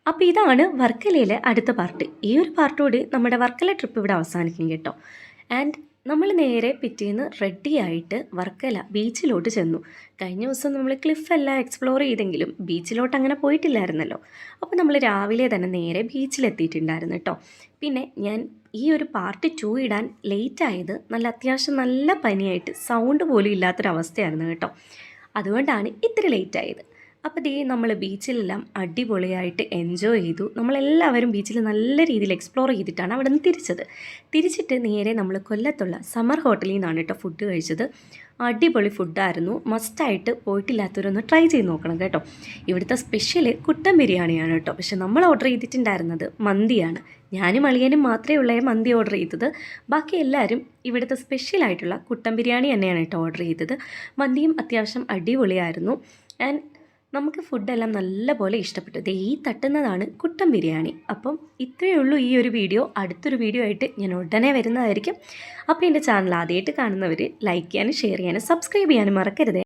അപ്പോൾ ഇതാണ് വർക്കലയിലെ അടുത്ത പാർട്ട്. ഈ ഒരു പാർട്ടോട് നമ്മുടെ വർക്കല ട്രിപ്പ് ഇവിടെ അവസാനിക്കും കേട്ടോ. ആൻഡ് നമ്മൾ നേരെ പിറ്റേന്ന് റെഡിയായിട്ട് വർക്കല ബീച്ചിലോട്ട് ചെന്നു. കഴിഞ്ഞ ദിവസം നമ്മൾ ക്ലിഫെല്ലാം എക്സ്പ്ലോർ ചെയ്തെങ്കിലും ബീച്ചിലോട്ട് അങ്ങനെ പോയിട്ടില്ലായിരുന്നല്ലോ. അപ്പോൾ നമ്മൾ രാവിലെ തന്നെ നേരെ ബീച്ചിലെത്തിയിട്ടുണ്ടായിരുന്നു കേട്ടോ. പിന്നെ ഞാൻ ഈ ഒരു പാർട്ട് 2 ഇടാൻ ലേറ്റായത് അത്യാവശ്യം നല്ല പനിയായിട്ട് സൗണ്ട് പോലും ഇല്ലാത്തൊരവസ്ഥയായിരുന്നു കേട്ടോ. അതുകൊണ്ടാണ് ഇത്ര ലേറ്റായത്. അപ്പോൾ ദേ നമ്മൾ ബീച്ചിലെല്ലാം അടിപൊളിയായിട്ട് എൻജോയ് ചെയ്തു. നമ്മളെല്ലാവരും ബീച്ചിൽ നല്ല രീതിയിൽ എക്സ്പ്ലോർ ചെയ്തിട്ടാണ് അവിടെ നിന്ന് തിരിച്ചിട്ട് നേരെ നമ്മൾ കൊല്ലത്തുള്ള സമ്മർ ഹോട്ടലിൽ നിന്നാണ് കേട്ടോ ഫുഡ് കഴിച്ചത്. അടിപൊളി ഫുഡായിരുന്നു. മസ്റ്റായിട്ട് പോയിട്ടില്ലാത്തവരൊന്ന് ട്രൈ ചെയ്ത് നോക്കണം കേട്ടോ. ഇവിടുത്തെ സ്പെഷ്യൽ കുട്ടൻ ബിരിയാണിയാണ് കേട്ടോ. പക്ഷെ നമ്മൾ ഓർഡർ ചെയ്തിട്ടുണ്ടായിരുന്നത് മന്തിയാണ്. ഞാനും അളിയനും മാത്രമേ ഉള്ളേ മന്തി ഓർഡർ ചെയ്തത്. ബാക്കി എല്ലാവരും ഇവിടുത്തെ സ്പെഷ്യലായിട്ടുള്ള കുട്ടൻ ബിരിയാണി തന്നെയാണ് കേട്ടോ ഓർഡർ ചെയ്തത്. മന്തിയും അത്യാവശ്യം അടിപൊളിയായിരുന്നു. ആൻഡ് നമുക്ക് ഫുഡെല്ലാം നല്ലപോലെ ഇഷ്ടപ്പെട്ടു. ഈ തട്ടുന്നതാണ് കുട്ടൻ ബിരിയാണി. അപ്പം ഇത്രയേ ഉള്ളൂ ഈ ഒരു വീഡിയോ. അടുത്തൊരു വീഡിയോ ആയിട്ട് ഞാൻ ഉടനെ വരുന്നതായിരിക്കും. അപ്പോൾ എൻ്റെ ചാനൽ ആദ്യമായിട്ട് കാണുന്നവർ ലൈക്ക് ചെയ്യാനും ഷെയർ ചെയ്യാനും സബ്സ്ക്രൈബ് ചെയ്യാനും മറക്കരുത്.